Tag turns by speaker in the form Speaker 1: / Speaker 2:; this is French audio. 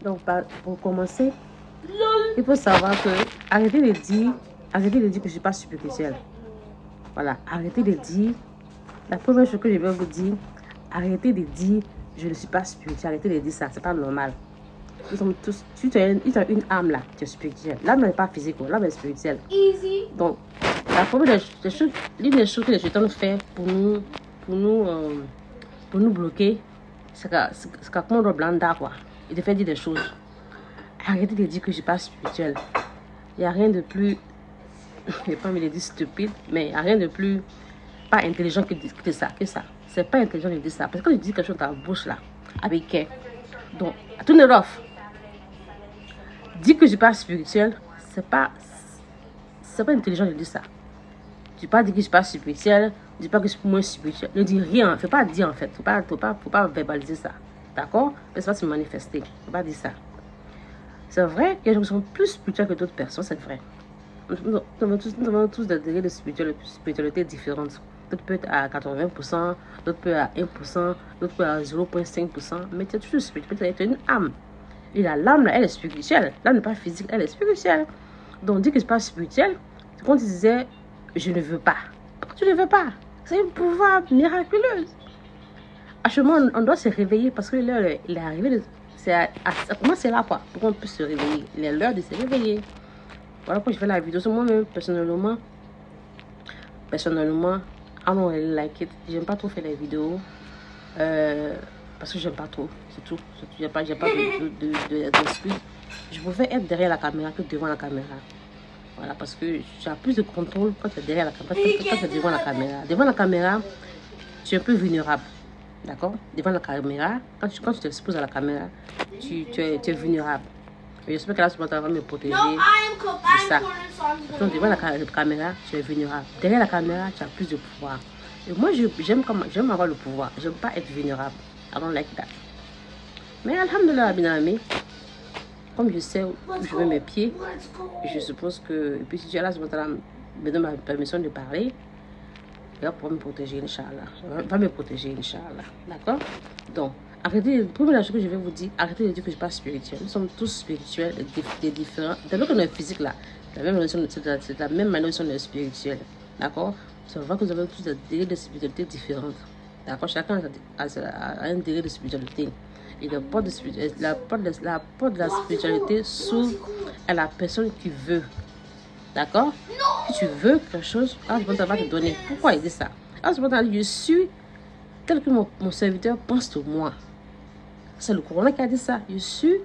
Speaker 1: Donc, pour commencer, il faut savoir que arrêtez de dire que je ne suis pas spirituelle. Voilà, arrêtez de dire. La première chose que je vais vous dire, arrêtez de dire je ne suis pas spirituelle. Arrêtez de dire ça, c'est pas normal. Nous sommes tous, si tu as une âme là, tu es spirituel. L'âme n'est pas physique, l'âme est spirituelle. Donc, la première des choses, l'une des choses que les chétans fait pour nous bloquer, c'est qu'on doit blanda quoi. Il te fait dire des choses. Arrêtez de dire que je ne suis pas spirituelle. Il n'y a rien de plus, je ne vais pas me le dire stupide, mais il n'y a rien de plus pas intelligent que ça. C'est pas intelligent de dire ça. Parce que quand tu dis quelque chose dans ta bouche là, avec qui? Donc, tout est off. Dis que je ne suis pas spirituelle, c'est pas intelligent de dire ça. Tu ne pas dire que je ne suis pas spirituelle, dis pas que je suis moins spirituelle. Ne dis rien, faut pas dire en fait. Faut pas verbaliser ça. D'accord? Mais ça va se manifester. Faut pas dire ça. C'est vrai qu'il y a des gens qui sont plus spirituels que d'autres personnes, c'est vrai. Nous avons tous des degrés de spiritualité différentes. D'autres peuvent être à 80%, d'autres peuvent être à 1%, d'autres peuvent être à 0,5%. Mais tu es toujours spirituel, tu es une âme. Et l'âme, elle est spirituelle. L'âme n'est pas physique, elle est spirituelle. Donc, dis que je ne suis pas spirituelle, c'est quand tu disais, je ne veux pas. Pourquoi tu ne veux pas? C'est un pouvoir miraculeux. Actuellement, on doit se réveiller parce que l'heure est arrivée. Comment c'est là, quoi? Pour qu'on puisse se réveiller. Il est l'heure de se réveiller. Voilà pourquoi je fais la vidéo. Moi-même, personnellement, I don't really like it. J'aime pas trop faire les vidéos. Parce que j'aime pas trop. C'est tout. J'ai pas d'excuses. Je préfère être derrière la caméra que devant la caméra. Voilà, parce que tu as plus de contrôle quand tu es derrière la caméra, quand tu es devant la caméra. Devant la caméra, tu es un peu vulnérable. D'accord? Devant la caméra, quand tu t'exposes à la caméra, tu es vulnérable. Et j'espère que là, tu vas me protéger de ça. Donc, devant la caméra, tu es vulnérable. Derrière la caméra, tu as plus de pouvoir. Et moi, j'aime avoir le pouvoir. J'aime pas être vulnérable. I don't like that. Mais alhamdoulilah, binami. Comme je sais où je mets mes pieds, je suppose que... Et puis si tu es là, me donne ma permission de parler, il va pouvoir me protéger, Inch'Allah. Il va me protéger, Inch'Allah. D'accord? Donc, arrêtez, la première chose que je vais vous dire, arrêtez de dire que je ne suis pas spirituelle. Nous sommes tous spirituels, des différents. Dès que nous sommes physiques là, c'est la même manière dont on est spirituel. D'accord? C'est vrai que nous avons tous des degrés de spiritualité différentes. D'accord? Chacun a un degré de spiritualité. Et la porte de la spiritualité s'ouvre à la personne qui veut. D'accord? Si tu veux quelque chose, Allah va te donner. Pourquoi il dit ça? Allah dit, je suis tel que mon serviteur pense de moi. C'est le Coran qui a dit ça. Je suis